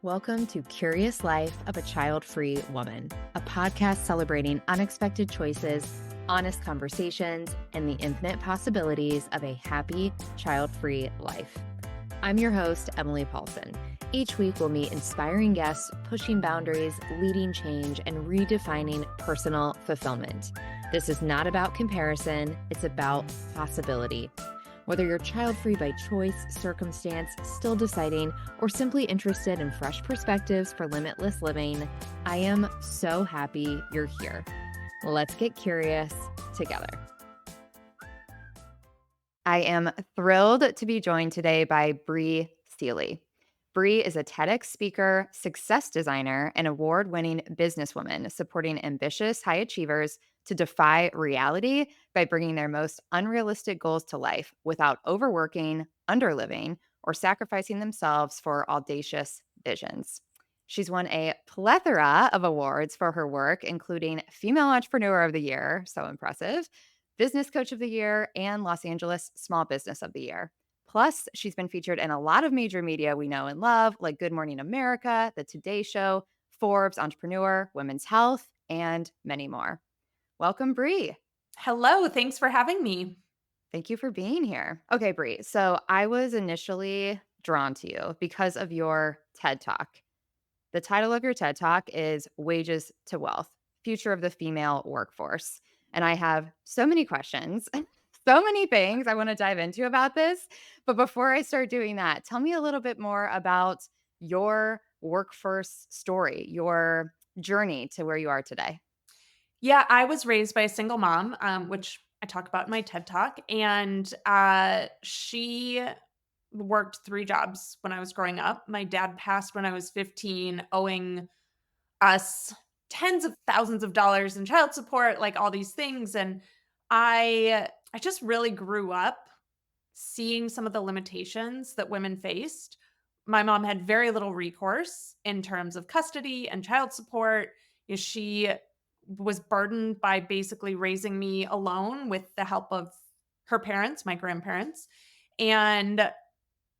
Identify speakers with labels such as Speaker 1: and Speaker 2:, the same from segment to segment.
Speaker 1: Welcome to Curious Life of a Childfree Woman, a podcast celebrating unexpected choices, honest conversations, and the infinite possibilities of a happy, child-free life. I'm your host, Emily Paulsen. Each week, we'll meet inspiring guests, pushing boundaries, leading change, and redefining personal fulfillment. This is not about comparison, it's about possibility. Whether you're child-free by choice, circumstance, still deciding, or simply interested in fresh perspectives for limitless living, I am so happy you're here. Let's get curious together. I am thrilled to be joined today by Bri Seeley. Bri is a TEDx speaker, success designer, and award-winning businesswoman supporting ambitious high achievers to defy reality by bringing their most unrealistic goals to life without overworking, underliving, or sacrificing themselves for audacious visions. She's won a plethora of awards for her work, including Female Entrepreneur of the Year, so impressive, Business Coach of the Year, and Los Angeles Small Business of the Year. Plus, she's been featured in a lot of major media we know and love, like Good Morning America, The Today Show, Forbes, Entrepreneur, Women's Health, and many more. Welcome, Bri.
Speaker 2: Hello, thanks for having me.
Speaker 1: Thank you for being here. Okay, Bri. So I was initially drawn to you because of your TED Talk. The title of your TED Talk is Wages to Wealth, Future of the Female Workforce. And I have so many questions, so many things I want to dive into about this. But before I start doing that, tell me a little bit more about your workforce story, your journey to where you are today.
Speaker 2: Yeah, I was raised by a single mom, which I talk about in my TED Talk, and she worked 3 jobs when I was growing up. My dad passed when I was 15, owing us tens of thousands of dollars in child support, like all these things, and I just really grew up seeing some of the limitations that women faced. My mom had very little recourse in terms of custody and child support. She was burdened by basically raising me alone with the help of her parents, my grandparents, and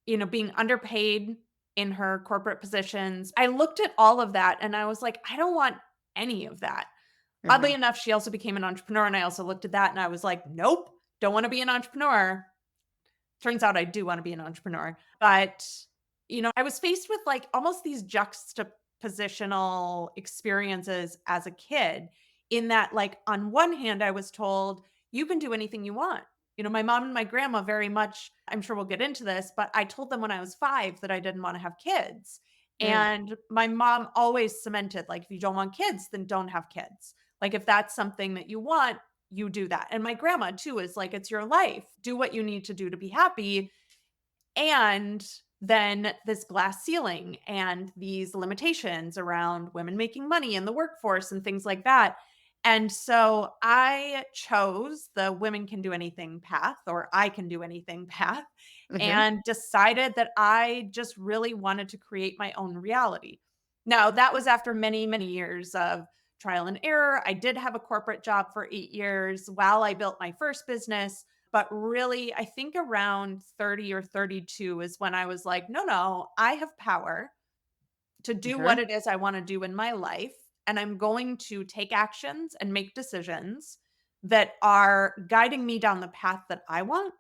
Speaker 2: being underpaid in her corporate positions. I looked at all of that and I was like, I don't want any of that. Oddly
Speaker 1: Mhm.
Speaker 2: enough, she also became an entrepreneur and I also looked at that and I was like, nope, don't want to be an entrepreneur. Turns out I do wanna be an entrepreneur, but, I was faced with, like, almost these juxtapositional experiences as a kid in that, like, on one hand, I was told, "You can do anything you want." My mom and my grandma very much I'm sure we'll get into this, but I told them when I was 5 that I didn't wanna have kids,
Speaker 1: Mm.
Speaker 2: and my mom always cemented, like, "If you don't want kids, then don't have kids. Like, if that's something that you want, you do that." And my grandma too is like, "It's your life. Do what you need to do to be happy." And then this glass ceiling and these limitations around women making money in the workforce and things like that. And so I chose the women can do anything path, or I can do anything path,
Speaker 1: Mhm.
Speaker 2: and decided that I just really wanted to create my own reality. Now, that was after many, many years of trial and error. I did have a corporate job for 8 years while I built my first business. But really, I think around 30 or 32 is when I was like, no, no, I have power to do what
Speaker 1: Mhm.
Speaker 2: it is I want to do in my life. And I'm going to take actions and make decisions that are guiding me down the path that I want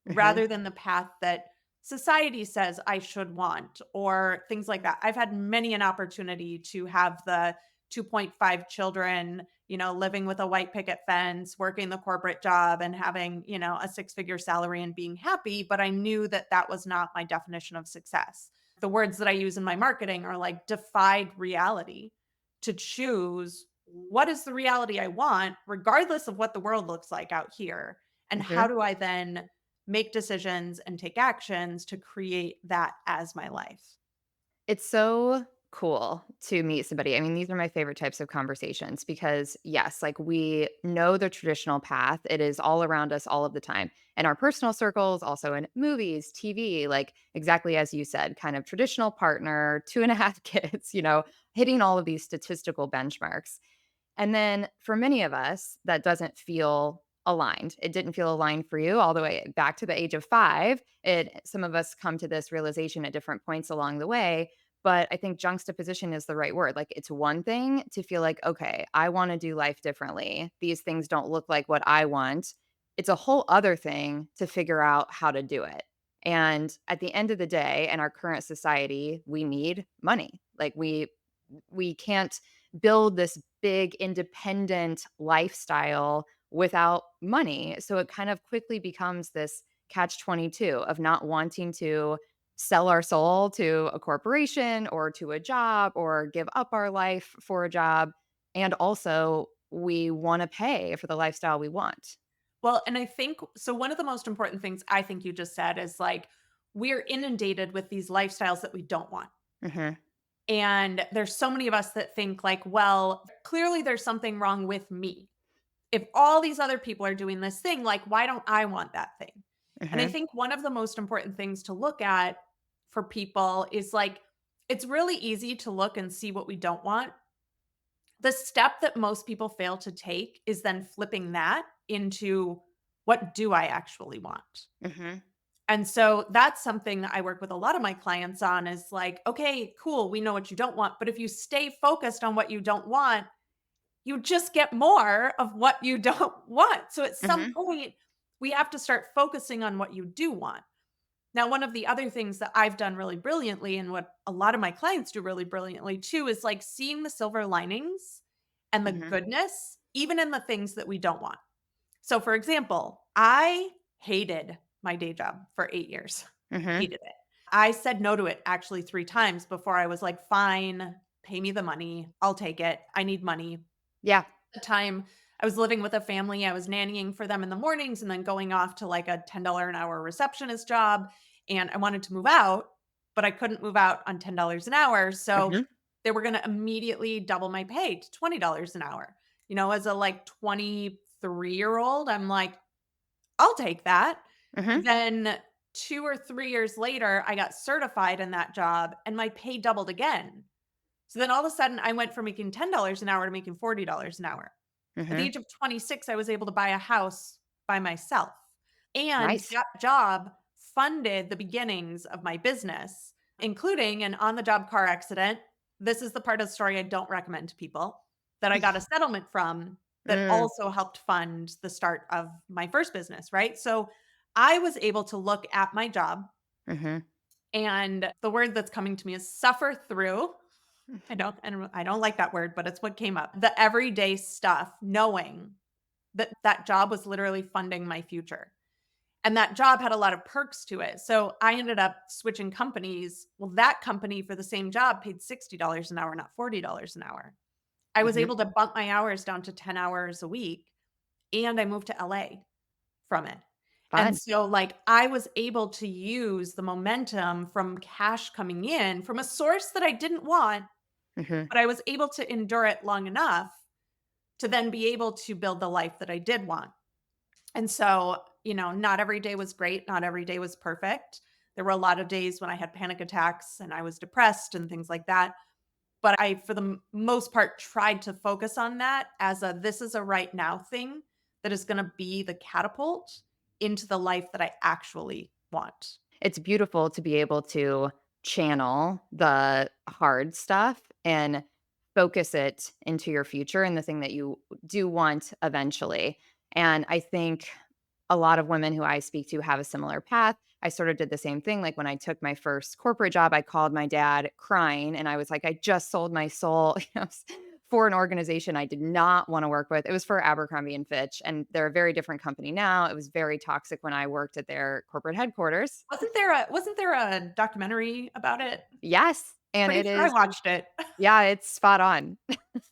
Speaker 1: Mhm.
Speaker 2: rather than the path that society says I should want or things like that. I've had many an opportunity to have the 2.5 children, living with a white picket fence, working the corporate job and having, a six-figure salary and being happy, but I knew that that was not my definition of success. The words that I use in my marketing are like defied reality, to choose what is the reality I want regardless of what the world looks like out here, and how
Speaker 1: Mhm.
Speaker 2: do I then make decisions and take actions to create that as my life.
Speaker 1: It's so cool to meet somebody. I mean, these are my favorite types of conversations because, yes, like we know the traditional path. It is all around us all of the time in our personal circles, also in movies, TV, like exactly as you said, kind of traditional partner, two and a half kids, hitting all of these statistical benchmarks. And then for many of us, that doesn't feel aligned. It didn't feel aligned for you all the way back to the age of 5. Some of us come to this realization at different points along the way, But I think juxtaposition is the right word. Like, it's one thing to feel like, okay, I want to do life differently. These things don't look like what I want. It's a whole other thing to figure out how to do it. And at the end of the day, in our current society, we need money. Like, we can't build this big independent lifestyle without money. So it kind of quickly becomes this catch 22 of not wanting to sell our soul to a corporation or to a job or give up our life for a job. And also, we want to pay for the lifestyle we want.
Speaker 2: Well, and I think so one of the most important things I think you just said is like we're inundated with these lifestyles that we don't want.
Speaker 1: Hmm.
Speaker 2: And there's so many of us that think like, well, clearly there's something wrong with me. If all these other people are doing this thing, like why don't I want that thing? And I
Speaker 1: Hmm.
Speaker 2: think one of the most important things to look at for people is like it's really easy to look and see what we don't want. The step that most people fail to take is then flipping that into what do I actually want?
Speaker 1: Hmm.
Speaker 2: And so that's something that I work with a lot of my clients on is like, okay, cool, we know what you don't want, but if you stay focused on what you don't want, you just get more of what you don't want. So at some
Speaker 1: Hmm.
Speaker 2: point, we have to start focusing on what you do want. Now, one of the other things that I've done really brilliantly and what a lot of my clients do really brilliantly too is like seeing the silver linings and the
Speaker 1: Hmm.
Speaker 2: goodness, even in the things that we don't want. So, for example, I hated my day job for 8 years,
Speaker 1: Hmm.
Speaker 2: hated it. I said no to it actually 3 times before I was like, fine, pay me the money. I'll take it. I need money.
Speaker 1: Yeah.
Speaker 2: The time I was living with a family, I was nannying for them in the mornings and then going off to like a $10 an hour receptionist job. And I wanted to move out, but I couldn't move out on $10 an hour. So
Speaker 1: Hmm.
Speaker 2: they were going to immediately double my pay to $20 an hour. You know, as a like 23-year-old, I'm like, I'll take that.
Speaker 1: Hmm.
Speaker 2: Then 2 or 3 years later, I got certified in that job and my pay doubled again. So then all of a sudden, I went from making $10 an hour to making $40 an hour. At the
Speaker 1: Hmm.
Speaker 2: age of 26, I was able to buy a house by myself. And
Speaker 1: Nice.
Speaker 2: that job funded the beginnings of my business, including an on the job car accident. This is the part of the story I don't recommend to people that I got a settlement from that
Speaker 1: Mm.
Speaker 2: also helped fund the start of my first business, right? So I was able to look at my job
Speaker 1: Hmm.
Speaker 2: and the word that's coming to me is suffer through. I don't like that word, but it's what came up. The everyday stuff, knowing that that job was literally funding my future. And that job had a lot of perks to it. So I ended up switching companies. Well, that company for the same job paid $60 an hour, not $40 an hour. I was
Speaker 1: Hmm.
Speaker 2: able to bump my hours down to 10 hours a week and I moved to LA from it. And
Speaker 1: Fun.
Speaker 2: so, like, I was able to use the momentum from cash coming in from a source that I didn't want,
Speaker 1: Hmm.
Speaker 2: but I was able to endure it long enough to then be able to build the life that I did want. And so, not every day was great. Not every day was perfect. There were a lot of days when I had panic attacks and I was depressed and things like that. But I, for the most part, tried to focus on that as a this is a right now thing that is going to be the catapult into the life that I actually want.
Speaker 1: It's beautiful to be able to channel the hard stuff and focus it into your future and the thing that you do want eventually. And I think a lot of women who I speak to have a similar path. I sort of did the same thing. Like when I took my first corporate job, I called my dad crying and I was like, I just sold my soul for an organization I did not want to work with. It was for Abercrombie and Fitch, and they're a very different company now. It was very toxic when I worked at their corporate headquarters.
Speaker 2: Wasn't there a documentary about it?
Speaker 1: Yes. And
Speaker 2: Pretty
Speaker 1: it
Speaker 2: sure I
Speaker 1: is,
Speaker 2: watched it.
Speaker 1: yeah, it's spot on.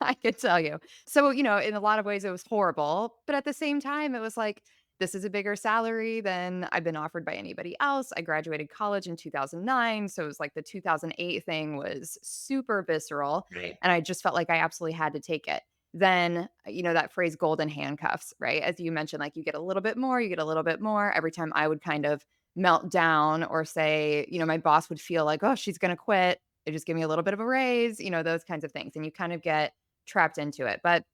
Speaker 1: I could tell you. So, in a lot of ways, it was horrible. But at the same time, it was like, this is a bigger salary than I've been offered by anybody else. I graduated college in 2009. So it was like the 2008 thing was super visceral.
Speaker 2: Right.
Speaker 1: And I just felt like I absolutely had to take it. Then, that phrase golden handcuffs, right? As you mentioned, like you get a little bit more, you get a little bit more. Every time I would kind of melt down or say, my boss would feel like, oh, she's going to quit. They just give me a little bit of a raise, those kinds of things. And you kind of get trapped into it. But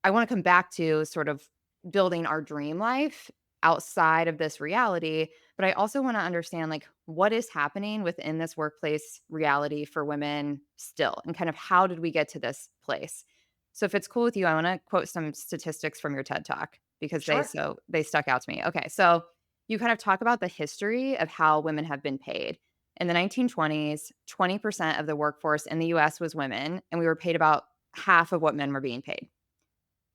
Speaker 1: I want to come back to sort of building our dream life outside of this reality. But I also want to understand like what is happening within this workplace reality for women still and kind of how did we get to this place? So if it's cool with you, I want to quote some statistics from your TED Talk because
Speaker 2: Sure.
Speaker 1: they stuck out to me. Okay, so you kind of talk about the history of how women have been paid. In the 1920s, 20% of the workforce in the US was women, and we were paid about half of what men were being paid.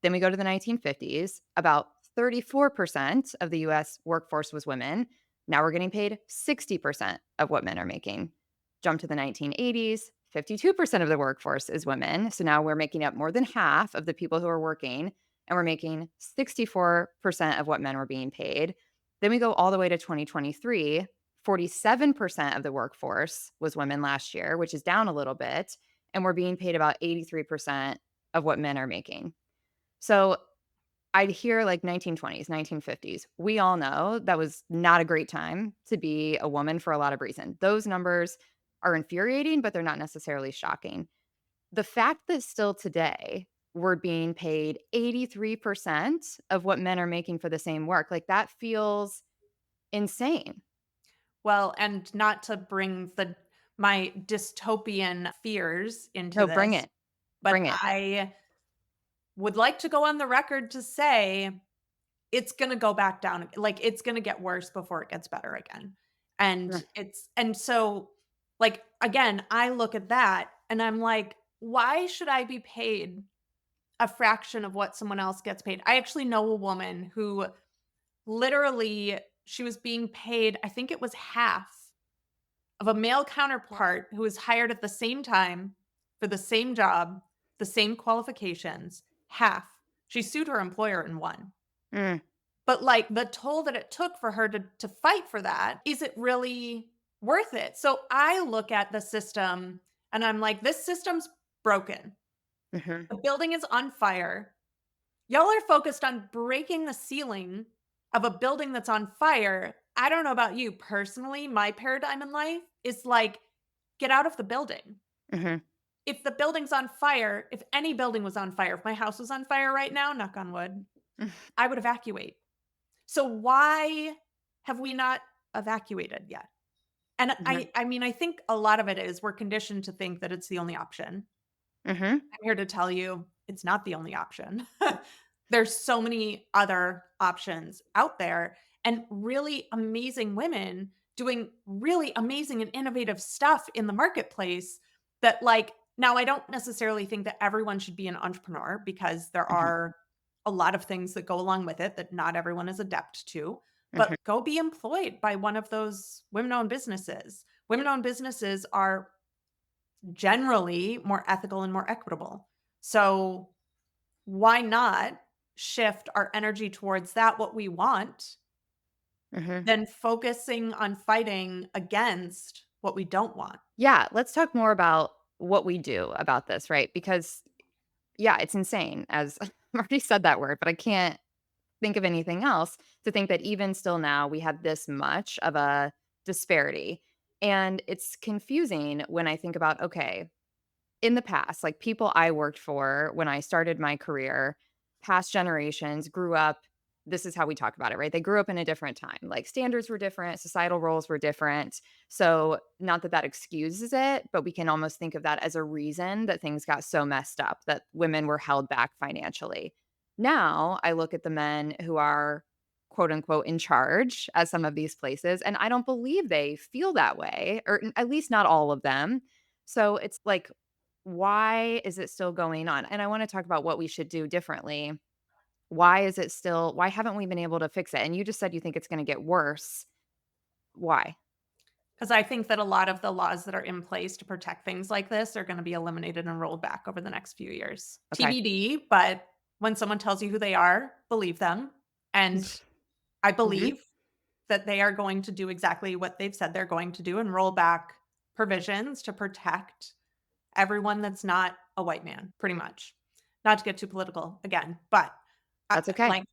Speaker 1: Then we go to the 1950s, about 34% of the US workforce was women. Now we're getting paid 60% of what men are making. Jump to the 1980s, 52% of the workforce is women. So now we're making up more than half of the people who are working, and we're making 64% of what men were being paid. Then we go all the way to 2023. 47% of the workforce was women last year, which is down a little bit. And we're being paid about 83% of what men are making. So I'd hear like 1920s, 1950s. We all know that was not a great time to be a woman for a lot of reasons. Those numbers are infuriating, but they're not necessarily shocking. The fact that still today we're being paid 83% of what men are making for the same work, like that feels insane.
Speaker 2: Well, and not to bring my dystopian fears into
Speaker 1: No, bring
Speaker 2: this,
Speaker 1: it.
Speaker 2: but
Speaker 1: Bring it.
Speaker 2: I would like to go on the record to say it's gonna go back down, like, it's gonna get worse before it gets better again,
Speaker 1: Mm,
Speaker 2: and so, like, again, I look at that and I'm like, "Why should I be paid a fraction of what someone else gets paid?" I actually know a woman who literally she was being paid, I think it was half of a male counterpart who was hired at the same time for the same job, the same qualifications, half. She sued her employer and won.
Speaker 1: mm,
Speaker 2: But, like, the toll that it took for her to fight for that, is it really worth it? So, I look at the system and I'm like, "This system's broken.
Speaker 1: mhm,
Speaker 2: The building is on fire. Y'all are focused on breaking the ceiling of a building that's on fire." I don't know about you, personally, my paradigm in life is like, get out of the building.
Speaker 1: mhm,
Speaker 2: If the building's on fire, if any building was on fire, if my house was on fire right now, knock on wood, I would evacuate. So why have we not evacuated yet? And
Speaker 1: mhm,
Speaker 2: I mean, I think a lot of it is we're conditioned to think that it's the only option.
Speaker 1: mhm,
Speaker 2: I'm here to tell you it's not the only option. There's so many other options out there and really amazing women doing really amazing and innovative stuff in the marketplace that, like, now I don't necessarily think that everyone should be an entrepreneur because there
Speaker 1: mhm,
Speaker 2: are a lot of things that go along with it that not everyone is adept to,
Speaker 1: mhm,
Speaker 2: but go be employed by one of those women-owned businesses. Women-owned businesses are generally more ethical and more equitable. So why not shift our energy towards that, what we want,
Speaker 1: mhm.
Speaker 2: than focusing on fighting against what we don't want?
Speaker 1: Yeah, let's talk more about what we do about this, right? Because yeah, it's insane as I already said that word, but I can't think of anything else to think that even still now we have this much of a disparity. And it's confusing when I think about, okay, in the past, like people I worked for when I started my career, past generations grew up. This is how we talk about it, right? They grew up in a different time. Like standards were different, societal roles were different. So, not that that excuses it, but we can almost think of that as a reason that things got so messed up that women were held back financially. Now, I look at the men who are quote unquote in charge at some of these places, and I don't believe they feel that way, or at least not all of them. So, it's like, why is it still going on? And I wanna talk about what we should do differently. Why haven't we been able to fix it? And you just said you think it's gonna get worse. Why?
Speaker 2: Because I think that a lot of the laws that are in place to protect things like this are going to be eliminated and rolled back over the next few years.
Speaker 1: Okay.
Speaker 2: TBD, but when someone tells you who they are, believe them. And I
Speaker 1: Mhm,
Speaker 2: believe that they are going to do exactly what they've said they're going to do and roll back provisions to protect everyone that's not a white man, pretty much. Not to get too political again, but
Speaker 1: that's okay.
Speaker 2: like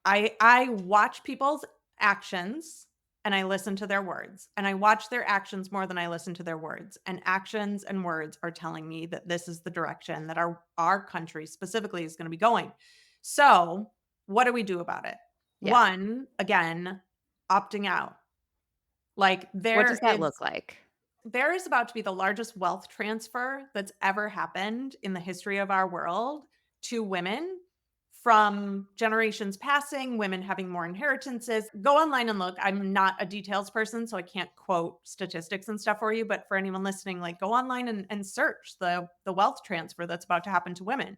Speaker 2: I watch people's actions and I listen to their words. And I watch their actions more than I listen to their words. And actions and words are telling me that this is the direction that our country specifically is going to be going. So, what do we do about it?
Speaker 1: Yeah.
Speaker 2: One, again, opting out. Like,
Speaker 1: What does that look like?
Speaker 2: there is about to be the largest wealth transfer that's ever happened in the history of our world to women from generations passing, women having more inheritances. Go online and look. I'm not a details person, so I can't quote statistics and stuff for you. But for anyone listening, like go online and search the wealth transfer that's about to happen to women.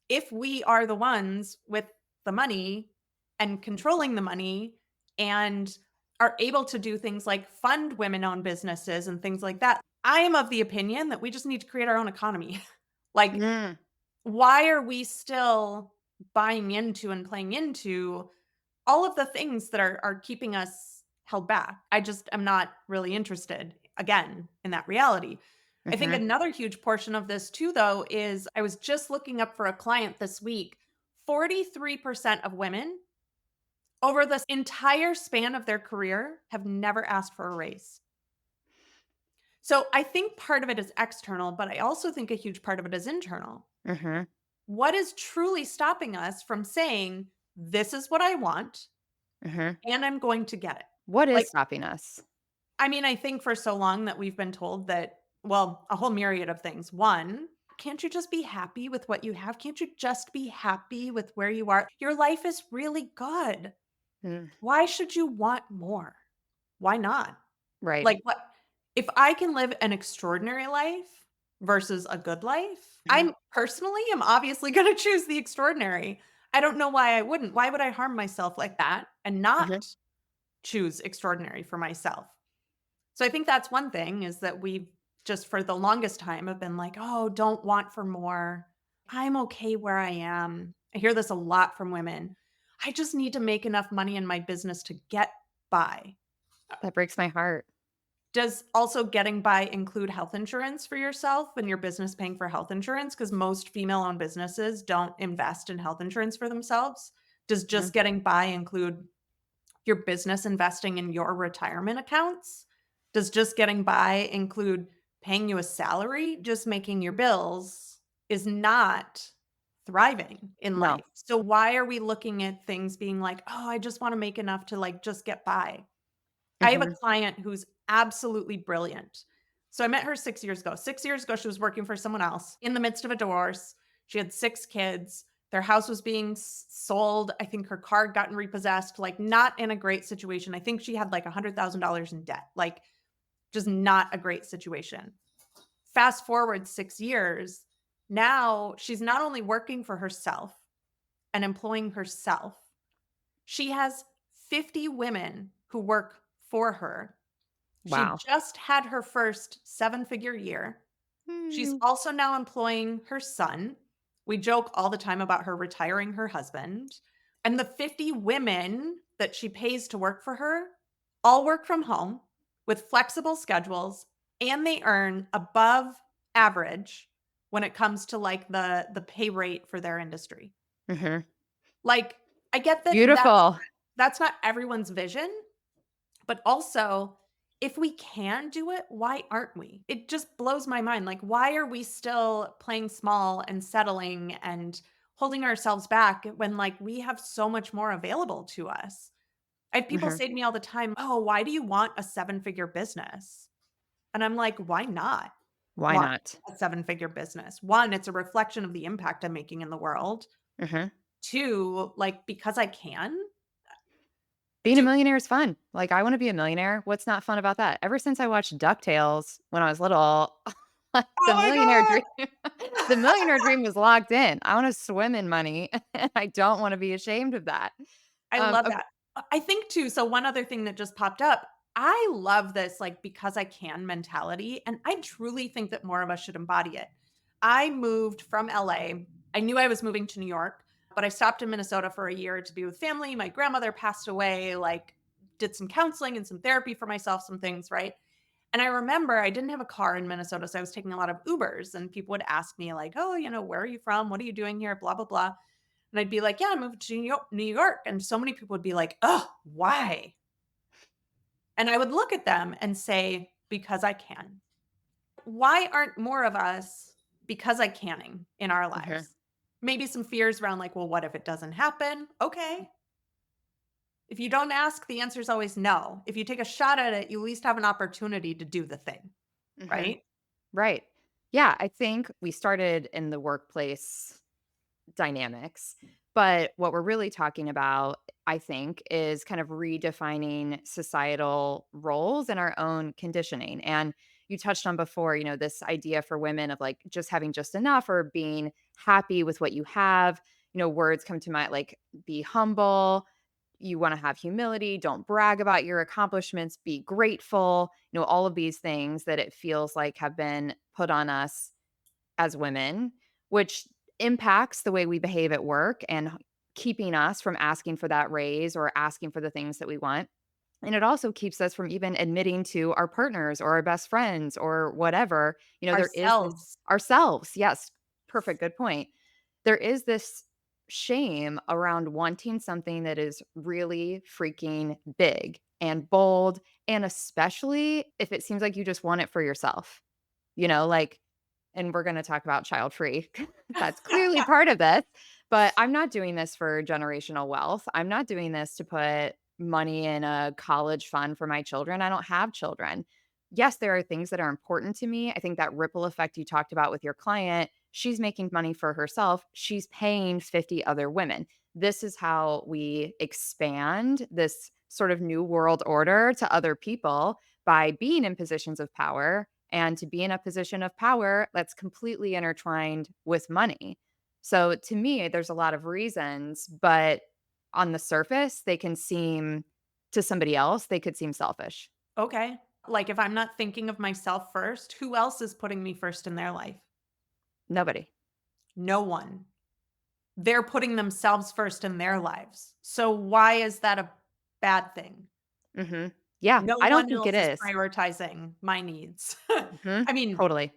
Speaker 2: If we are the ones with the money and controlling the money and are able to do things like fund women-owned businesses and things like that, I am of the opinion that we just need to create our own economy. Like,
Speaker 1: Mm,
Speaker 2: why are we still buying into and playing into all of the things that are keeping us held back? I just am not really interested, again, in that reality. I think
Speaker 1: mhm,
Speaker 2: another huge portion of this too, though, is I was just looking up for a client this week. 43% of women over this entire span of their career have never asked for a raise. So I think part of it is external, but I also think a huge part of it is internal.
Speaker 1: mhm,
Speaker 2: What is truly stopping us from saying, this is what I want
Speaker 1: mhm.
Speaker 2: and I'm going to get it?
Speaker 1: What
Speaker 2: Like,
Speaker 1: is stopping us?
Speaker 2: I mean, I think for so long that we've been told that, well, a whole myriad of things. One, can't you just be happy with what you have? Can't you just be happy with where you are? Your life is really good.
Speaker 1: Mm,
Speaker 2: Why should you want more? Why not?
Speaker 1: right.
Speaker 2: Like, what if I can live an extraordinary life versus a good life?
Speaker 1: Mhm,
Speaker 2: I'm personally am obviously going to choose the extraordinary. I don't know why I wouldn't. Why would I harm myself like that and
Speaker 1: mhm.
Speaker 2: not choose extraordinary for myself? So I think that's one thing is that we just for the longest time have been like, "Oh, don't want for more. I'm okay where I am." I hear this a lot from women. I just need to make enough money in my business to get by.
Speaker 1: That breaks my heart.
Speaker 2: Does also getting by include health insurance for yourself and your business paying for health insurance? Because most female-owned businesses don't invest in health insurance for themselves. Does
Speaker 1: Mhm.
Speaker 2: just getting by include your business investing in your retirement accounts? Does just getting by include paying you a salary? Just making your bills is not thriving in
Speaker 1: No.
Speaker 2: life. So why are we looking at things being like, "Oh, I just wanna make enough to, like, just get by?" I have a
Speaker 1: Mhm,
Speaker 2: client who's absolutely brilliant. So I met her 6 years ago. 6 years ago, she was working for someone else in the midst of a divorce. She had 6 kids. Their house was being sold. I think her car had gotten repossessed, like, not in a great situation. I think she had, like, $100,000 in debt, like, just not a great situation. Fast forward 6 years, now she's not only working for herself and employing herself, she has 50 women who work for her. She
Speaker 1: wow.
Speaker 2: just had her first seven-figure year. She's
Speaker 1: Mm,
Speaker 2: also now employing her son. We joke all the time about her retiring her husband. And the 50 women that she pays to work for her all work from home with flexible schedules, and they earn above average when it comes to like the pay rate for their industry.
Speaker 1: mhm.
Speaker 2: Like, I get that
Speaker 1: Beautiful.
Speaker 2: that's not everyone's vision, but also, if we can do it, why aren't we? It just blows my mind. Like, why are we still playing small and settling and holding ourselves back when, like, we have so much more available to us? I have people
Speaker 1: Mhm.
Speaker 2: say to me all the time, "Oh, why do you want a seven-figure business?" And I'm like, "Why not
Speaker 1: Why
Speaker 2: want
Speaker 1: not?
Speaker 2: a seven-figure business?" One, it's a reflection of the impact I'm making in the world.
Speaker 1: Mhm.
Speaker 2: Two, like, because I can.
Speaker 1: Being a
Speaker 2: Do
Speaker 1: millionaire is fun. Like, I wanna be a millionaire. What's not fun about that? Ever since I watched DuckTales when I was little, like,
Speaker 2: Oh my
Speaker 1: the
Speaker 2: god!
Speaker 1: millionaire dream was locked in. I wanna swim in money, and I don't wanna be ashamed of that.
Speaker 2: I love
Speaker 1: Ok
Speaker 2: that. I think too so one other thing that just popped up, I love this, like, because I can mentality, and I truly think that more of us should embody it. I moved from LA. I knew I was moving to New York, but I stopped in Minnesota for a year to be with family. My grandmother passed away, like, did some counseling and some therapy for myself, some things, right? And I remember I didn't have a car in Minnesota, so I was taking a lot of Ubers, and people would ask me like, "Oh, where are you from? What are you doing here? Blah blah blah." And I'd be like, "Yeah, I moved to New York." And so many people would be like, "Oh, why?" And I would look at them and say, "Because I can." Why aren't more of us because I canning in our
Speaker 1: Mhm.
Speaker 2: lives? Maybe some fears around like, well, what if it doesn't happen? Okay. If you don't ask, the answer is always no. If you take a shot at it, you at least have an opportunity to do the thing,
Speaker 1: Mhm.
Speaker 2: right?
Speaker 1: Right. Yeah, I think we started in the workplace dynamics. But what we're really talking about, I think, is kind of redefining societal roles and our own conditioning. And you touched on before, this idea for women of like just having just enough or being happy with what you have. Words come to mind like be humble. You want to have humility. Don't brag about your accomplishments. Be grateful. All of these things that it feels like have been put on us as women, which impacts the way we behave at work and keeping us from asking for that raise or asking for the things that we want. And it also keeps us from even admitting to our partners or our best friends or whatever. There is this
Speaker 2: Ourselves.
Speaker 1: ourselves. Yes, perfect. Good point. There is this shame around wanting something that is really freaking big and bold. And especially if it seems like you just want it for yourself, like, and we're gonna talk about child free. That's clearly part of this, but I'm not doing this for generational wealth. I'm not doing this to put money in a college fund for my children. I don't have children. Yes, there are things that are important to me. I think that ripple effect you talked about with your client, she's making money for herself. She's paying 50 other women. This is how we expand this sort of new world order to other people by being in positions of power and to be in a position of power that's completely intertwined with money. So to me, there's a lot of reasons, but on the surface, they can seem to somebody else, they could seem selfish.
Speaker 2: Okay. Like, if I'm not thinking of myself first, who else is putting me first in their life?
Speaker 1: Nobody.
Speaker 2: No one. They're putting themselves first in their lives. So why is that a bad thing?
Speaker 1: Mhm. Yeah,
Speaker 2: No
Speaker 1: I don't
Speaker 2: one
Speaker 1: think it
Speaker 2: else is
Speaker 1: is.
Speaker 2: prioritizing my needs.
Speaker 1: Mhm.
Speaker 2: I mean,
Speaker 1: Totally.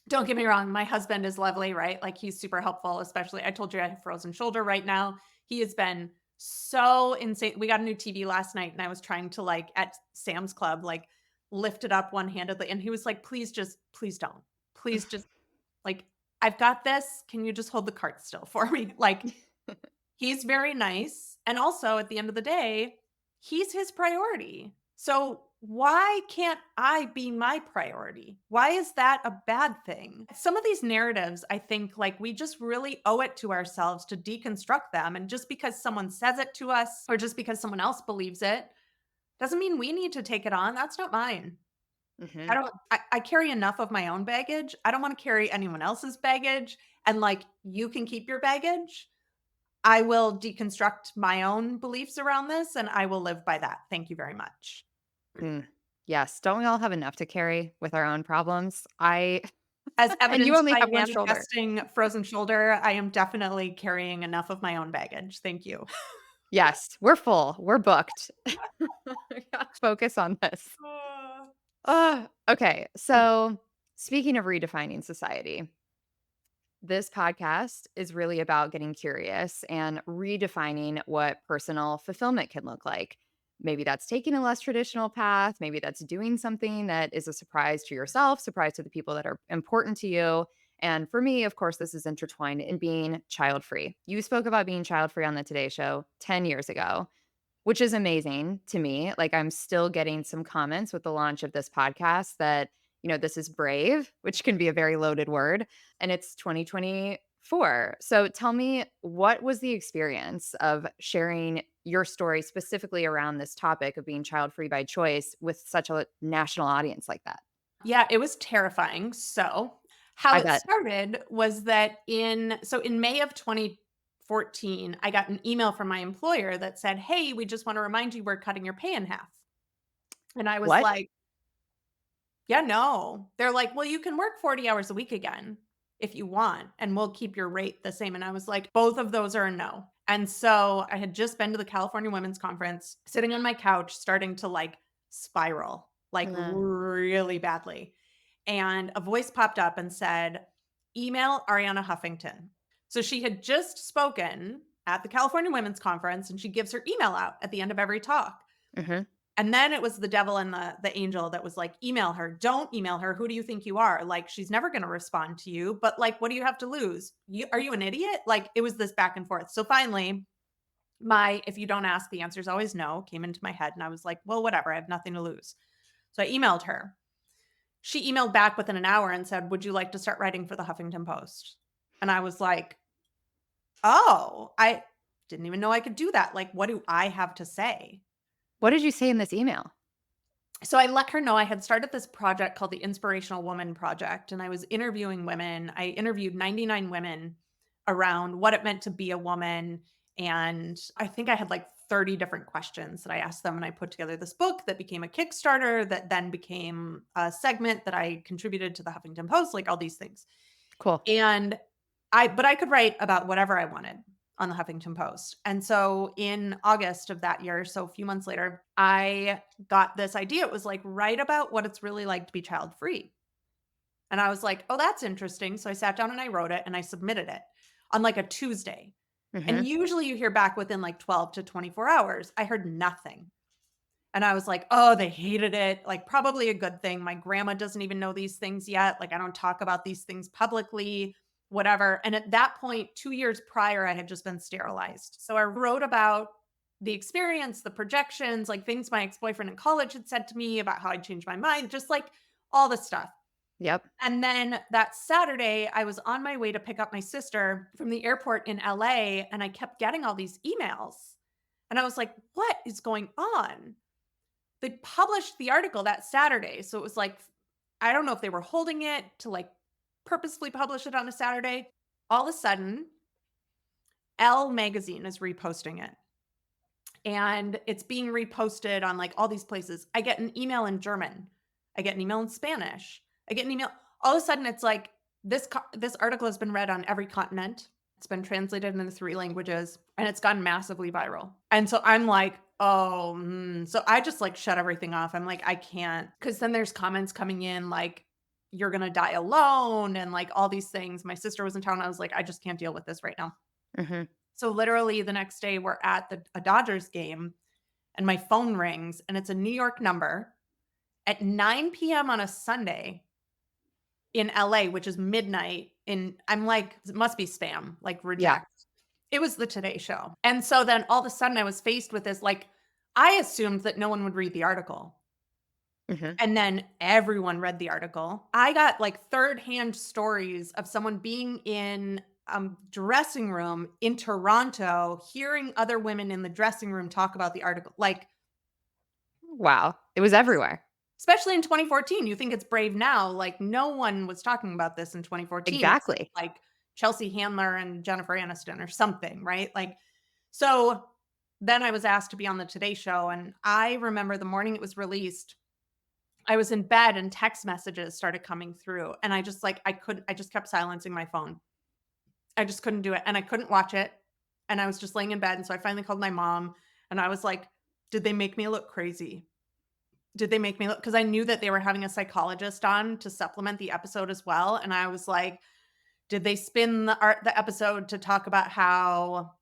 Speaker 2: don't get me wrong, my husband is lovely, right? Like, he's super helpful, especially I told you I have frozen shoulder right now. He has been so insane. We got a new TV last night, and I was trying to, like, at Sam's Club, like, lift it up one-handedly, and he was like, please don't. Please just, like, I've got this. Can you just hold the cart still for me?" Like, he's very nice, and also, at the end of the day, he's his priority. So, why can't I be my priority? Why is that a bad thing? Some of these narratives, I think, like, we just really owe it to ourselves to deconstruct them, and just because someone says it to us or just because someone else believes it, doesn't mean we need to take it on. That's not mine.
Speaker 1: Mhm.
Speaker 2: I carry enough of my own baggage. I don't wanna carry anyone else's baggage, and, like, you can keep your baggage. I will deconstruct my own beliefs around this, and I will live by that. Thank you very much.
Speaker 1: Mm. Yes, don't we all have enough to carry with our own problems? I
Speaker 2: As
Speaker 1: and you
Speaker 2: evidenced
Speaker 1: only
Speaker 2: by
Speaker 1: have one shoulder.
Speaker 2: manifesting frozen shoulder, I am definitely carrying enough of my own baggage. Thank you.
Speaker 1: Yes, we're full, we're booked. We gotta focus on this. Okay. So, speaking of redefining society, this podcast is really about getting curious and redefining what personal fulfillment can look like. Maybe that's taking a less traditional path. Maybe that's doing something that is a surprise to yourself, surprise to the people that are important to you. And for me, of course, this is intertwined in being child free. You spoke about being child free on the Today Show 10 years ago. Which is amazing to me. Like, I'm still getting some comments with the launch of this podcast that, this is brave, which can be a very loaded word, and it's 2024. So tell me, what was the experience of sharing your story specifically around this topic of being child free by choice with such a national audience like that?
Speaker 2: Yeah, it was terrifying. So, how
Speaker 1: I
Speaker 2: it
Speaker 1: bet.
Speaker 2: started was that in May of 2014, I got an email from my employer that said, "Hey, we just want to remind you we're cutting your pay in half." And I was
Speaker 1: What?
Speaker 2: like, "Yeah, no." They're like, "Well, you can work 40 hours a week again if you want, and we'll keep your rate the same." And I was like, "Both of those are a no." And so I had just been to the California Women's Conference, sitting on my couch, starting to like spiral, like
Speaker 1: Uh,
Speaker 2: really badly. And a voice popped up and said, "Email Ariana Huffington." So she had just spoken at the California Women's Conference, and she gives her email out at the end of every talk.
Speaker 1: mhm.
Speaker 2: And then it was the devil and the angel that was like, "Email her. Don't email her. Who do you think you are? Like, she's never gonna respond to you, but, like, what do you have to lose? Are you an idiot?" Like, it was this back and forth. So finally, My "if you don't ask, the answer is always no" came into my head, and I was like, "Well, whatever, I have nothing to lose." So I emailed her. She emailed back within an hour and said, "Would you like to start writing for the Huffington Post?" And I was like, "Oh, I didn't even know I could do that. Like, what do I have to say?"
Speaker 1: What did you say in this email?
Speaker 2: So I let her know I had started this project called the Inspirational Woman Project, and I was interviewing women. I interviewed 99 women around what it meant to be a woman. And I think I had like 30 different questions that I asked them. And I put together this book that became a Kickstarter that then became a segment that I contributed to the Huffington Post, like all these things.
Speaker 1: Cool.
Speaker 2: And but I could write about whatever I wanted on the Huffington Post. And so in August of that year, so a few months later, I got this idea. It was like, write about what it's really like to be child free. And I was like, oh, that's interesting. So I sat down and I wrote it and I submitted it on like a Tuesday. And
Speaker 1: Mhm.
Speaker 2: usually you hear back within like 12 to 24 hours. I heard nothing. And I was like, "Oh, they hated it." Like, probably a good thing. My grandma doesn't even know these things yet. Like, I don't talk about these things publicly, whatever. And at that point, 2 years prior, I had just been sterilized. So I wrote about the experience, the projections, like things my ex-boyfriend in college had said to me about how I'd changed my mind, just like all the stuff.
Speaker 1: Yep.
Speaker 2: And then that Saturday, I was on my way to pick up my sister from the airport in LA, and I kept getting all these emails. And I was like, "What is going on?" They published the article that Saturday, so it was like I don't know if they were holding it to, like, purposefully publish it on a Saturday. All of a sudden, Elle magazine is reposting it, and it's being reposted on, like, all these places. I get an email in German. I get an email in Spanish. I get an email all of a sudden, it's like, this article has been read on every continent. It's been translated into 3 languages, and it's gone massively viral. And so I'm like, "Oh, so I just, like, shut everything off. I'm like, "I can't, because then there's comments coming in like, "You're gonna die alone," and, like, all these things. My sister was in town. I was like, "I just can't deal with this right now."
Speaker 1: Mhm.
Speaker 2: So literally the next day, we're at a Dodgers game, and my phone rings, and it's a New York number at 9 p.m. on a Sunday in LA, which is midnight. I'm like, "It must be spam, like,
Speaker 1: Yeah.
Speaker 2: reject." It was the Today Show. And so then all of a sudden I was faced with this, like, I assumed that no one would read the article.
Speaker 1: Mhm.
Speaker 2: And then everyone read the article. I got like third hand stories of someone being in dressing room in Toronto, hearing other women in the dressing room talk about the article. Like,
Speaker 1: Wow. It was everywhere.
Speaker 2: especially in 2014, you think it's brave now. Like, no one was talking about this in 2014 except
Speaker 1: Exactly.
Speaker 2: like Chelsea Handler and Jennifer Aniston or something, right? Like, so then I was asked to be on the Today Show. And I remember the morning it was released, I was in bed and text messages started coming through. And I just like, I just kept silencing my phone. I just couldn't do it. And I couldn't watch it. And I was just laying in bed. And so I finally called my mom and I was like, did they make me look crazy? Did they make me look? Because I knew that they were having a psychologist on to supplement the episode as well. And I was like, did they spin the episode to talk about how,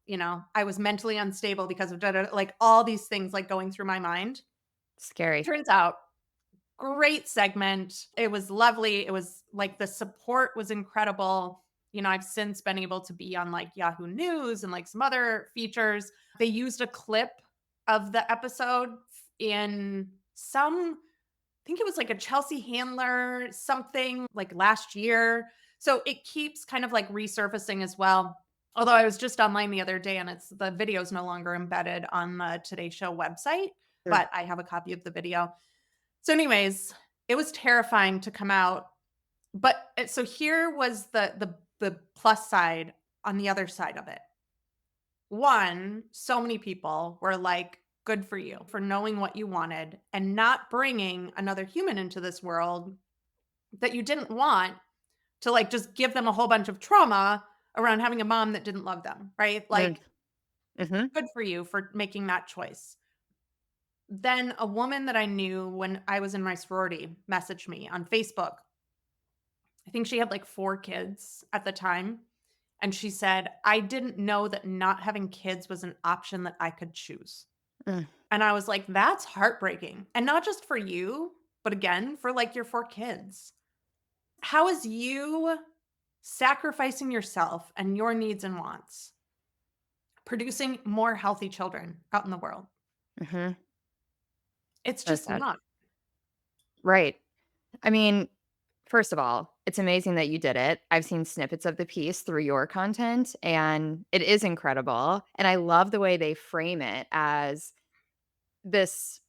Speaker 2: I was mentally unstable because of like all these things like going through my mind?
Speaker 1: Scary.
Speaker 2: Turns out, great segment. It was lovely. It was like the support was incredible. I've since been able to be on like Yahoo News and like some other features. They used a clip of the episode in some, I think it was like a Chelsea Handler something like last year. So it keeps kind of like resurfacing as well. Although I was just online the other day and the video is no longer embedded on the Today Show website,
Speaker 1: Mm.
Speaker 2: but I have a copy of the video. So anyways, it was terrifying to come out, but so here was the plus side on the other side of it. One, so many people were like, "Good for you for knowing what you wanted and not bringing another human into this world that you didn't want to like just give them a whole bunch of trauma around having a mom that didn't love them," right?
Speaker 1: Mm.
Speaker 2: Like,
Speaker 1: Mhm.
Speaker 2: good for you for making that choice. Then a woman that I knew when I was in my sorority messaged me on Facebook. I think she had like 4 kids at the time, and she said, "I didn't know that not having kids was an option that I could choose."
Speaker 1: Mm.
Speaker 2: And I was like, "That's heartbreaking." And not just for you, but again, for like your 4 kids. How is you sacrificing yourself and your needs and wants producing more healthy children out in the world.
Speaker 1: Mhm.
Speaker 2: It's
Speaker 1: So
Speaker 2: just
Speaker 1: sad.
Speaker 2: not.
Speaker 1: Right. I mean, first of all, it's amazing that you did it. I've seen snippets of the piece through your content, and it is incredible, and I love the way they frame it as this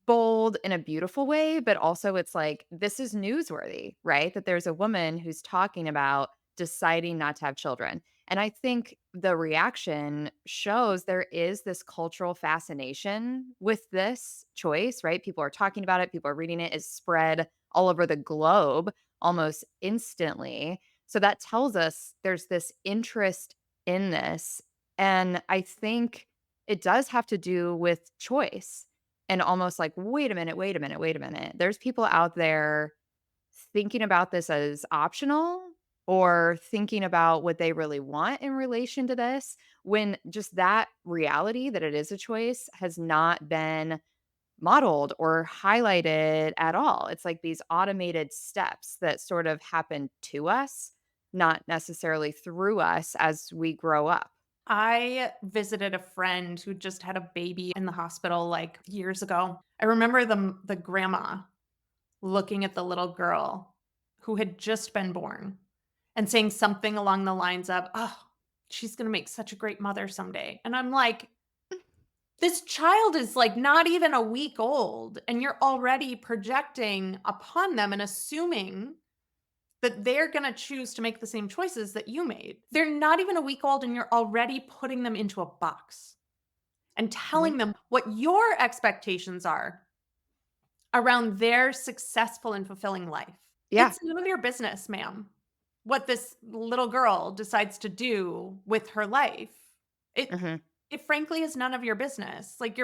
Speaker 1: bold in a beautiful way, but also it's like, this is newsworthy, right? That there's a woman who's talking about deciding not to have children. And I think the reaction shows there is this cultural fascination with this choice, right? People are talking about it, people are reading it, it's spread all over the globe almost instantly. So that tells us there's this interest in this. And I think it does have to do with choice and almost like, "Wait a minute, wait a minute, wait a minute." There's people out there thinking about this as optional or thinking about what they really want in relation to this, when just that reality that it is a choice has not been modeled or highlighted at all. It's like these automated steps that sort of happen to us, not necessarily through us as we grow up.
Speaker 2: I visited a friend who just had a baby in the hospital like years ago. I remember the grandma looking at the little girl who had just been born and saying something along the lines of, "Oh, she's going to make such a great mother someday." And I'm like, this child is like not even a week old and you're already projecting upon them and assuming that they're gonna choose to make the same choices that you made. They're not even a week old and you're already putting them into a box and
Speaker 1: Mhm.
Speaker 2: telling them what your expectations are around their successful and fulfilling life.
Speaker 1: Yeah.
Speaker 2: It's none of your business, ma'am, what this little girl decides to do with her life. It
Speaker 1: Mhm.
Speaker 2: it frankly is none of your business. Like,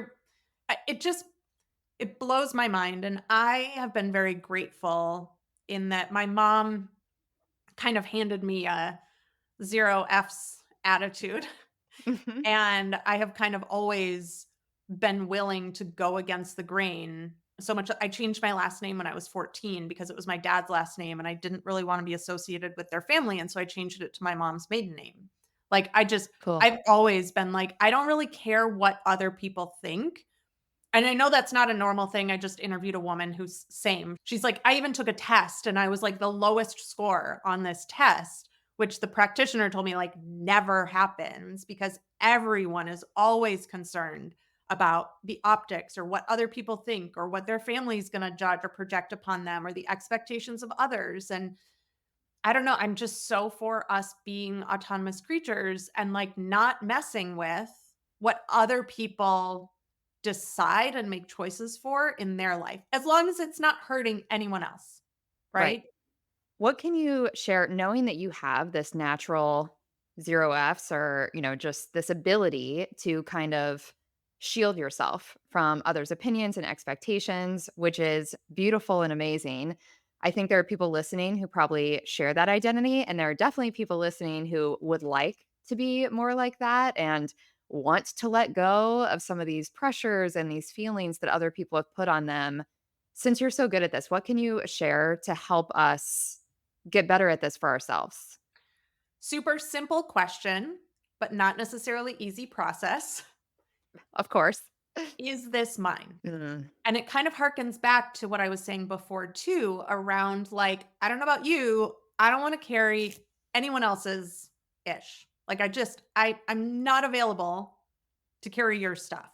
Speaker 2: it just it blows my mind, and I have been very grateful in that my mom kind of handed me a 0 Fs attitude.
Speaker 1: Mhm.
Speaker 2: And I have kind of always been willing to go against the grain. So much I changed my last name when I was 14 because it was my dad's last name and I didn't really want to be associated with their family. And so I changed it to my mom's maiden name. Like
Speaker 1: Cool.
Speaker 2: I've always been like, I don't really care what other people think. And I know that's not a normal thing. I just interviewed a woman who's same. She's like, I even took a test and I was like the lowest score on this test, which the practitioner told me like never happens because everyone is always concerned about the optics or what other people think or what their family's going to judge or project upon them or the expectations of others. And I don't know, I'm just so for us being autonomous creatures and, like, not messing with what other people decide and make choices for in their life, as long as it's not hurting anyone else,
Speaker 1: Right.
Speaker 2: right?
Speaker 1: What can you share knowing that you have this natural 0 Fs or, just this ability to kind of shield yourself from others' opinions and expectations, which is beautiful and amazing. I think there are people listening who probably share that identity, and there are definitely people listening who would like to be more like that and want to let go of some of these pressures and these feelings that other people have put on them. Since you're so good at this, what can you share to help us get better at this for ourselves?
Speaker 2: Super simple question, but not necessarily easy process.
Speaker 1: Of course.
Speaker 2: Is this mine?
Speaker 1: Mm,
Speaker 2: And it kind of harkens back to what I was saying before too, around like, I don't know about you, I don't want to carry anyone else's ish. Like I'm not available to carry your stuff.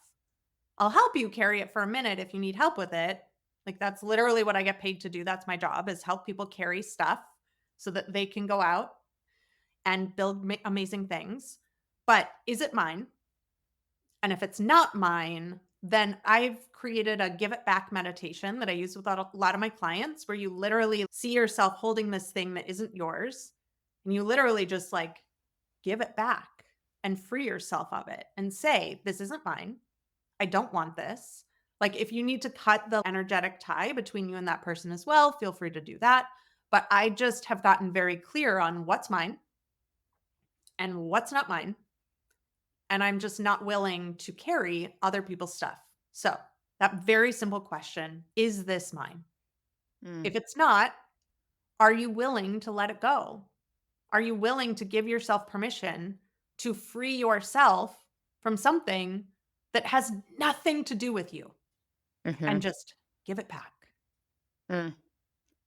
Speaker 2: I'll help you carry it for a minute if you need help with it. Like that's literally what I get paid to do. That's my job is help people carry stuff so that they can go out and build amazing things. But is it mine? And if it's not mine, then I've created a give it back meditation that I use with a lot of my clients where you literally see yourself holding this thing that isn't yours and you literally just like give it back and free yourself of it and say, this isn't mine. I don't want this. Like if you need to cut the energetic tie between you and that person as well, feel free to do that. But I just have gotten very clear on what's mine and what's not mine and I'm just not willing to carry other people's stuff. So, that very simple question, is this mine?
Speaker 1: mm,
Speaker 2: If it's not, are you willing to let it go? Are you willing to give yourself permission to free yourself from something that has nothing to do with you and
Speaker 1: Mhm.
Speaker 2: just give it back.
Speaker 1: Mm.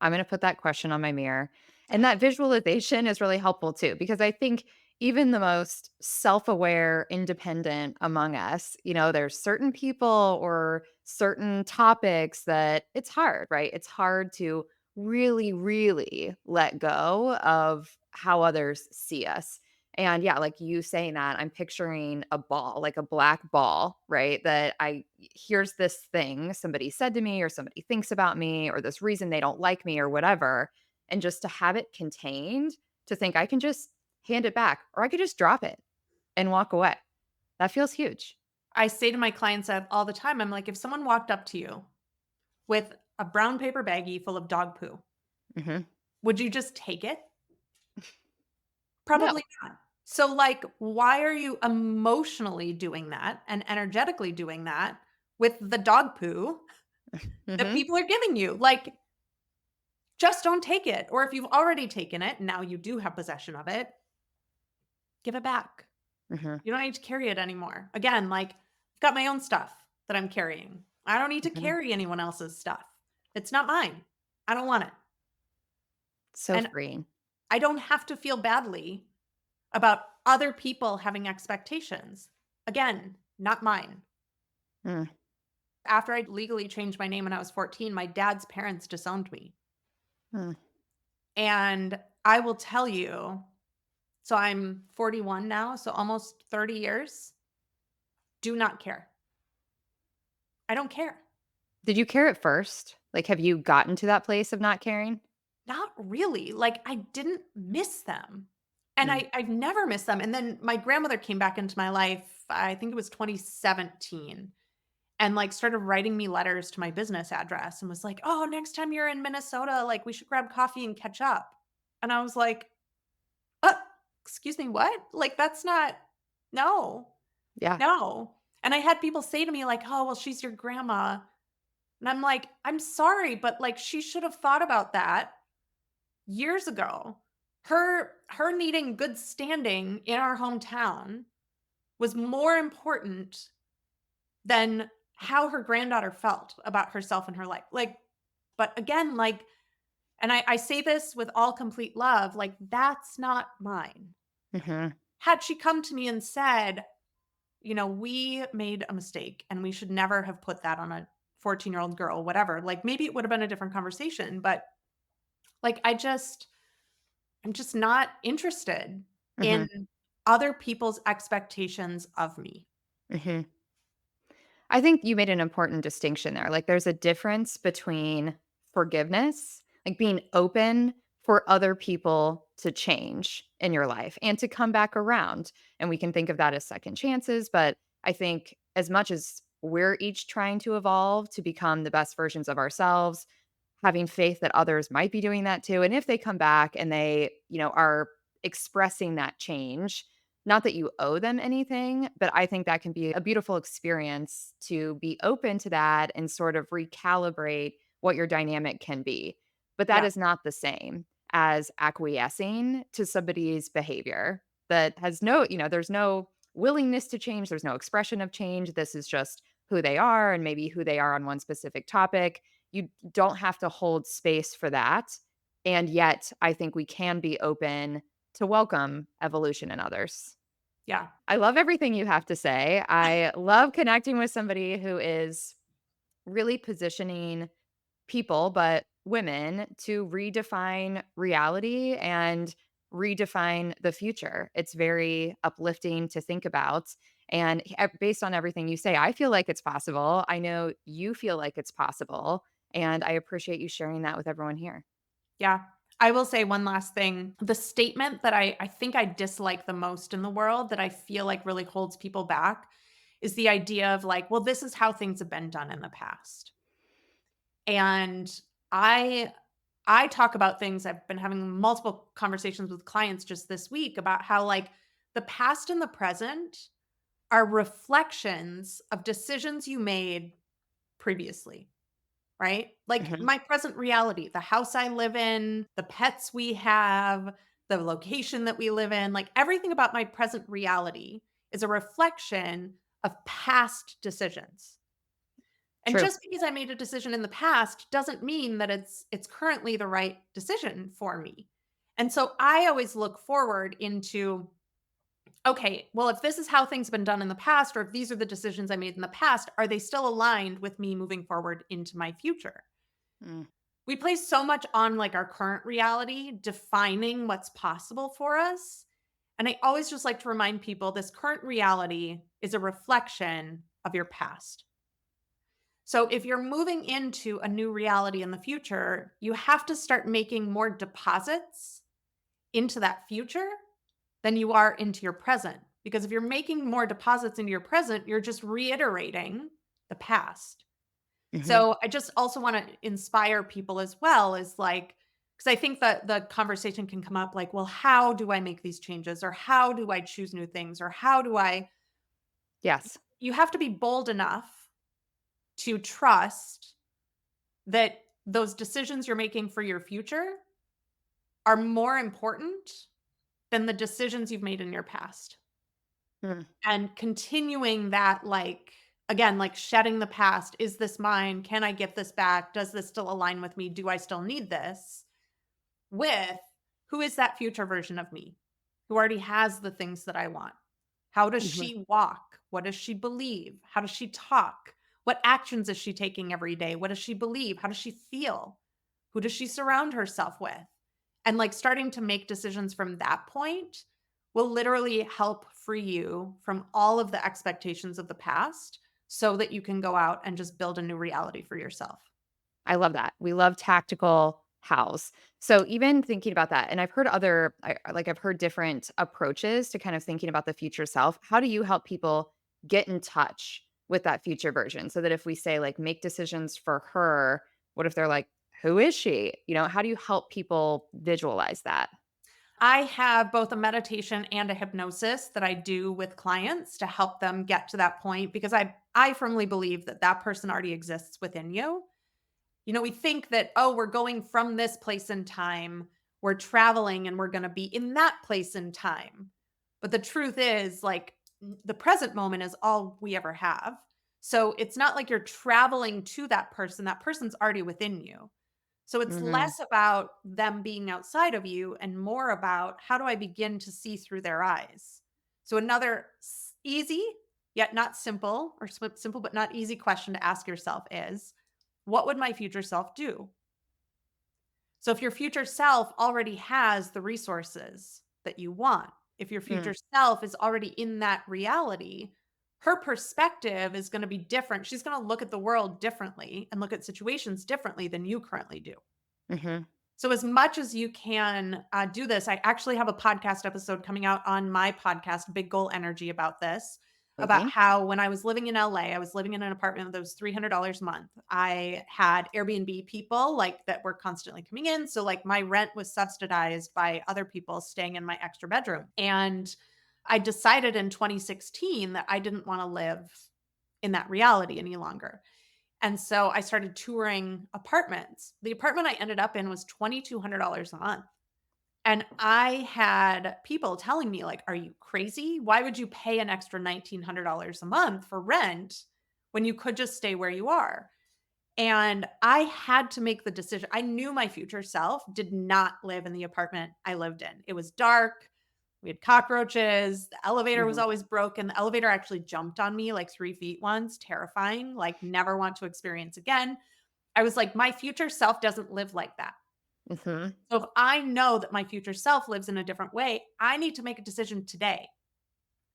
Speaker 1: I'm gonna put that question on my mirror. And that visualization is really helpful too, because I think even the most self-aware, independent among us, there's certain people or certain topics that it's hard, right? It's hard to really, really let go of how others see us. And yeah, like you saying that, I'm picturing a ball, like a black ball, right? That here's this thing somebody said to me, or somebody thinks about me, or this reason they don't like me, or whatever. And just to have it contained, to think I can just hand it back, or I could just drop it and walk away. That feels huge.
Speaker 2: I say to my clients all the time, I'm like, if someone walked up to you with a brown paper baggie full of dog poo,
Speaker 1: Mhm.
Speaker 2: would you just take it?
Speaker 1: No.
Speaker 2: Probably not. So, like, why are you emotionally doing that and energetically doing that with the dog poo that
Speaker 1: Mhm.
Speaker 2: people are giving you? Like, just don't take it. Or if you've already taken it, now you do have possession of it, give it back.
Speaker 1: Mhm.
Speaker 2: You don't need to carry it anymore. Again, like, I've got my own stuff that I'm carrying. I don't need to
Speaker 1: Mhm.
Speaker 2: carry anyone else's stuff. It's not mine. I don't want it.
Speaker 1: So
Speaker 2: And
Speaker 1: freeing.
Speaker 2: I don't have to feel badly about other people having expectations. Again, not mine.
Speaker 1: Mm.
Speaker 2: After I legally changed my name when I was 14, my dad's parents disowned me.
Speaker 1: Mm.
Speaker 2: And I will tell you, so I'm 41 now, so almost 30 years, do not care. I don't care.
Speaker 1: Did you care at first? Like, have you gotten to that place of not caring?
Speaker 2: Not really. Like, I didn't miss them. And
Speaker 1: Mm.
Speaker 2: I've never missed them. And then my grandmother came back into my life, I think it was 2017, and like started writing me letters to my business address and was like, "Oh, next time you're in Minnesota, like we should grab coffee and catch up." And I was like, "Uh, excuse me, what? Like that's not no.
Speaker 1: Yeah.
Speaker 2: No." And I had people say to me like, "Oh, well, she's your grandma." And I'm like, "I'm sorry, but like she should have thought about that years ago." Her needing good standing in our hometown was more important than how her granddaughter felt about herself and her life. Like, but again, like, and I say this with all complete love, like, that's not mine.
Speaker 1: Mhm.
Speaker 2: Had she come to me and said, we made a mistake and we should never have put that on a 14-year-old girl, whatever, like maybe it would have been a different conversation. But like, I'm just not interested
Speaker 1: Mhm.
Speaker 2: in other people's expectations of me.
Speaker 1: Mhm. I think you made an important distinction there. Like, there's a difference between forgiveness, like being open for other people to change in your life and to come back around. And we can think of that as second chances. But I think as much as we're each trying to evolve to become the best versions of ourselves, having faith that others might be doing that too. And if they come back and they, are expressing that change, not that you owe them anything, but I think that can be a beautiful experience to be open to that and sort of recalibrate what your dynamic can be. But that
Speaker 2: Yeah.
Speaker 1: is not the same as acquiescing to somebody's behavior that has there's no willingness to change, there's no expression of change. This is just who they are and maybe who they are on one specific topic. You don't have to hold space for that. And yet, I think we can be open to welcome evolution in others.
Speaker 2: Yeah.
Speaker 1: I love everything you have to say. I love connecting with somebody who is really positioning people, but women, to redefine reality and redefine the future. It's very uplifting to think about. And based on everything you say, I feel like it's possible. I know you feel like it's possible. And I appreciate you sharing that with everyone here.
Speaker 2: Yeah. I will say one last thing. The statement that I think I dislike the most in the world that I feel like really holds people back is the idea of like, well, this is how things have been done in the past. And I I talk about things. I've been having multiple conversations with clients just this week about how like the past and the present are reflections of decisions you made previously. Right? Like
Speaker 1: Hmm.
Speaker 2: my present reality, the house I live in, the pets we have, the location that we live in, like everything about my present reality is a reflection of past decisions. And
Speaker 1: True.
Speaker 2: just because I made a decision in the past doesn't mean that it's currently the right decision for me. And so I always look forward into, okay, well, if this is how things have been done in the past, or if these are the decisions I made in the past, are they still aligned with me moving forward into my future?
Speaker 1: Mm.
Speaker 2: We place so much on like our current reality, defining what's possible for us. And I always just like to remind people this current reality is a reflection of your past. So if you're moving into a new reality in the future, you have to start making more deposits into that future than you are into your present. Because if you're making more deposits into your present, you're just reiterating the past.
Speaker 1: Mhm.
Speaker 2: So I just also want to inspire people as well is like, because I think that the conversation can come up like, well, how do I make these changes? Or how do I choose new things? Or how do I,
Speaker 1: Yes.
Speaker 2: you have to be bold enough to trust that those decisions you're making for your future are more important than the decisions you've made in your past.
Speaker 1: Mm.
Speaker 2: And continuing that, like, again, like shedding the past. Is this mine? Can I get this back? Does this still align with me? Do I still need this? With who is that future version of me who already has the things that I want? How does
Speaker 1: Mhm.
Speaker 2: she walk? What does she believe? How does she talk? What actions is she taking every day? What does she believe? How does she feel? Who does she surround herself with? And like starting to make decisions from that point will literally help free you from all of the expectations of the past so that you can go out and just build a new reality for yourself.
Speaker 1: I love that. We love tactical hows. So even thinking about that, and I've heard I've heard different approaches to kind of thinking about the future self. How do you help people get in touch with that future version? So that if we say like make decisions for her, what if they're like, who is she? How do you help people visualize that?
Speaker 2: I have both a meditation and a hypnosis that I do with clients to help them get to that point because I firmly believe that that person already exists within you. You know, we think that, oh, we're going from this place in time, we're traveling and we're going to be in that place in time. But the truth is, like, the present moment is all we ever have. So it's not like you're traveling to that person. That person's already within you. So it's
Speaker 1: Mhm.
Speaker 2: less about them being outside of you and more about how do I begin to see through their eyes? So another easy yet not simple or simple but not easy question to ask yourself is what would my future self do? So if your future self already has the resources that you want, if your
Speaker 1: Mm.
Speaker 2: future self is already in that reality, her perspective is going to be different. She's going to look at the world differently and look at situations differently than you currently do.
Speaker 1: Mhm.
Speaker 2: So, as much as you can do this, I actually have a podcast episode coming out on my podcast, Big Goal Energy, about this. About
Speaker 1: Okay.
Speaker 2: how when I was living in LA, I was living in an apartment that was $300 a month. I had Airbnb people like that were constantly coming in. So, like, my rent was subsidized by other people staying in my extra bedroom. And I decided in 2016 that I didn't want to live in that reality any longer. And so I started touring apartments. The apartment I ended up in was $2,200 a month. And I had people telling me, like, are you crazy? Why would you pay an extra $1,900 a month for rent when you could just stay where you are? And I had to make the decision. I knew my future self did not live in the apartment I lived in. It was dark. We had cockroaches. The elevator was
Speaker 1: Mhm.
Speaker 2: always broken. The elevator actually jumped on me like 3 feet once, terrifying, like never want to experience again. I was like, my future self doesn't live like that.
Speaker 1: Mhm.
Speaker 2: So if I know that my future self lives in a different way, I need to make a decision today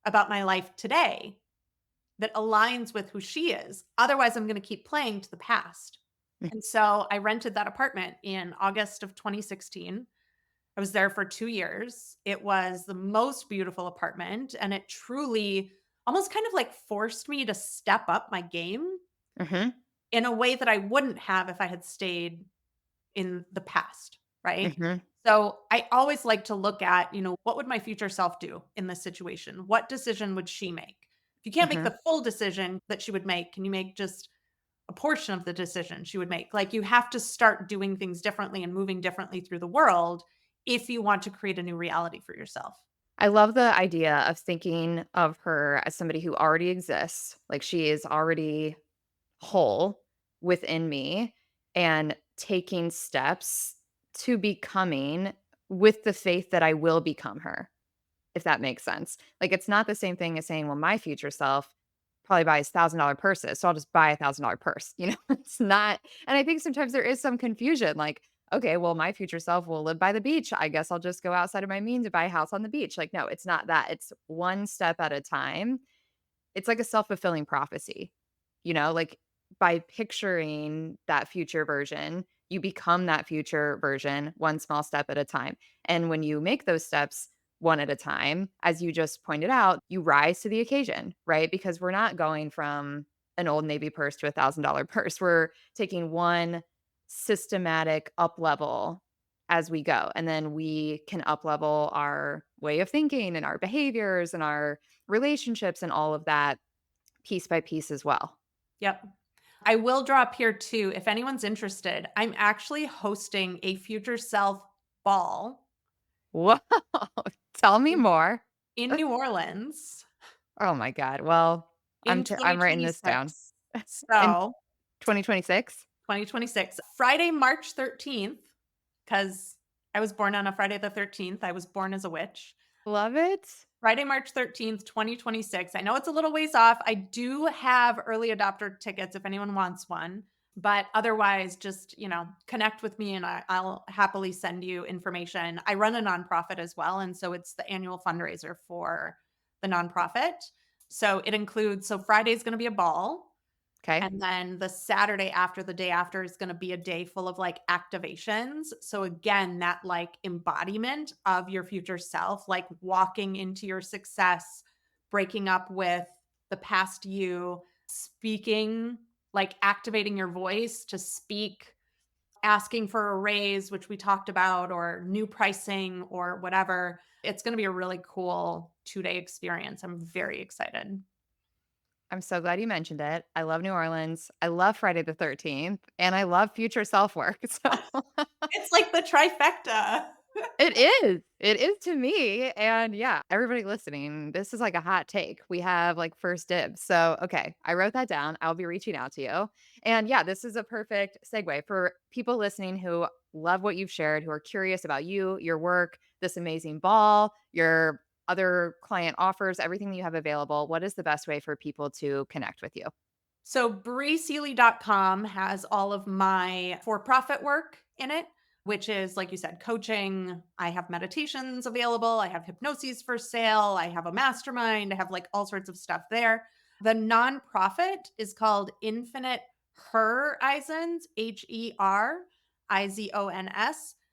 Speaker 2: about my life today that aligns with who she is. Otherwise, I'm going to keep playing to the past.
Speaker 1: Mm.
Speaker 2: And so I rented that apartment in August of 2016. I was there for 2 years. It was the most beautiful apartment, and it truly almost kind of like forced me to step up my game
Speaker 1: Mhm.
Speaker 2: in a way that I wouldn't have if I had stayed in the past, right?
Speaker 1: Mhm.
Speaker 2: So I always like to look at, what would my future self do in this situation? What decision would she make? If you can't make
Speaker 1: Mhm.
Speaker 2: the full decision that she would make, can you make just a portion of the decision she would make? Like you have to start doing things differently and moving differently through the world if you want to create a new reality for yourself.
Speaker 1: I love the idea of thinking of her as somebody who already exists, like she is already whole within me and taking steps to becoming with the faith that I will become her, if that makes sense. Like, it's not the same thing as saying, well, my future self probably buys $1,000 purses, so I'll just buy $1,000 purse. It's not. And I think sometimes there is some confusion like, okay, well, my future self will live by the beach. I guess I'll just go outside of my means to buy a house on the beach. Like, no, it's not that. It's one step at a time. It's like a self-fulfilling prophecy, like, by picturing that future version, you become that future version one small step at a time, and when you make those steps one at a time, as you just pointed out, you rise to the occasion, right? Because we're not going from an Old Navy purse to $1,000 purse. We're taking one systematic up level as we go, and then we can up level our way of thinking and our behaviors and our relationships and all of that piece by piece as well.
Speaker 2: Yep. I will drop here too, if anyone's interested, I'm actually hosting a future self ball
Speaker 1: Whoa. Tell me
Speaker 2: in
Speaker 1: more.
Speaker 2: New Orleans
Speaker 1: Oh my god. Well,
Speaker 2: in
Speaker 1: I'm writing this down.
Speaker 2: 2026.
Speaker 1: In
Speaker 2: So,
Speaker 1: 2026?
Speaker 2: 2026, Friday, March 13th, because I was born on a Friday the 13th. I was born as a witch.
Speaker 1: Love it.
Speaker 2: Friday, March 13th, 2026. I know it's a little ways off. I do have early adopter tickets if anyone wants one, but otherwise, just, connect with me and I'll happily send you information. I run a nonprofit as well. And so it's the annual fundraiser for the nonprofit. So it includes, so Friday is going to be a ball.
Speaker 1: Okay.
Speaker 2: And then the Saturday after, the day after, is gonna be a day full of, like, activations. So again, that, like, embodiment of your future self, like, walking into your success, breaking up with the past you, speaking, like, activating your voice to speak, asking for a raise, which we talked about, or new pricing or whatever. It's gonna be a really cool two-day experience. I'm very excited.
Speaker 1: I'm so glad you mentioned it. I love New Orleans. I love Friday the 13th, and I love future self work. So
Speaker 2: It's like the trifecta.
Speaker 1: it is. It is to me. And yeah, everybody listening, this is like a hot take. We have like first dibs. So, okay, I wrote that down. I'll be reaching out to you. And yeah, this is a perfect segue for people listening who love what you've shared, who are curious about you, your work, this amazing ball, your other client offers, everything that you have available. What is the best way for people to connect with you?
Speaker 2: So briseeley.com has all of my for-profit work in it, which is, like you said, coaching. I have meditations available. I have hypnosis for sale. I have a mastermind. I have like all sorts of stuff there. The nonprofit is called Infinite Horizons, Herizons.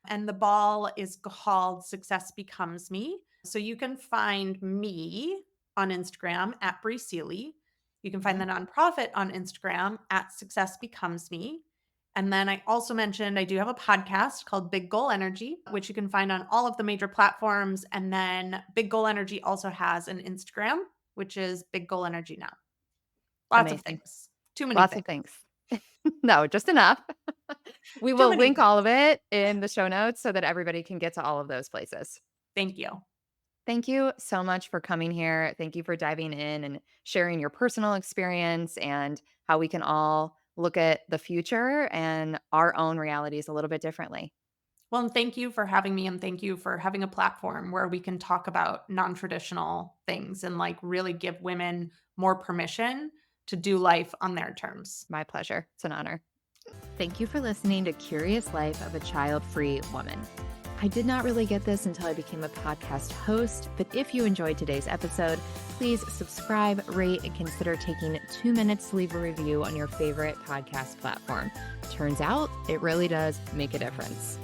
Speaker 2: And the ball is called Success Becomes Me. So you can find me on Instagram at Bri Seeley. You can find
Speaker 1: Mhm.
Speaker 2: the nonprofit on Instagram at Success Becomes Me. And then I also mentioned I do have a podcast called Big Goal Energy, which you can find on all of the major platforms. And then Big Goal Energy also has an Instagram, which is Big Goal Energy now. Lots of
Speaker 1: Amazing.
Speaker 2: things. Too many
Speaker 1: Lots of
Speaker 2: things.
Speaker 1: things. No, just enough. We
Speaker 2: Too
Speaker 1: will
Speaker 2: many
Speaker 1: link
Speaker 2: things.
Speaker 1: all of it in the show notes so that everybody can get to all of those places.
Speaker 2: Thank you.
Speaker 1: Thank you so much for coming here. Thank you for diving in and sharing your personal experience and how we can all look at the future and our own realities a little bit differently.
Speaker 2: Well, and thank you for having me, and thank you for having a platform where we can talk about non-traditional things and like really give women more permission to do life on their terms.
Speaker 1: My pleasure. It's an honor. Thank you for listening to Curious Life of a Child-Free Woman. I did not really get this until I became a podcast host, but if you enjoyed today's episode, please subscribe, rate, and consider taking 2 minutes to leave a review on your favorite podcast platform. Turns out it really does make a difference.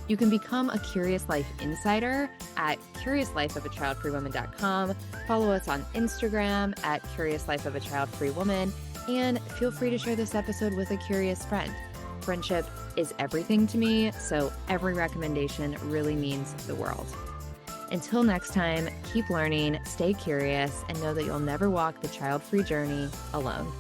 Speaker 1: You can become a Curious Life insider at CuriousLifeOfAChildFreeWoman.com. Follow us on Instagram at Curious Life of a Child-Free Woman, and feel free to share this episode with a curious friend. Friendship is everything to me, so every recommendation really means the world. Until next time, keep learning, stay curious, and know that you'll never walk the child-free journey alone.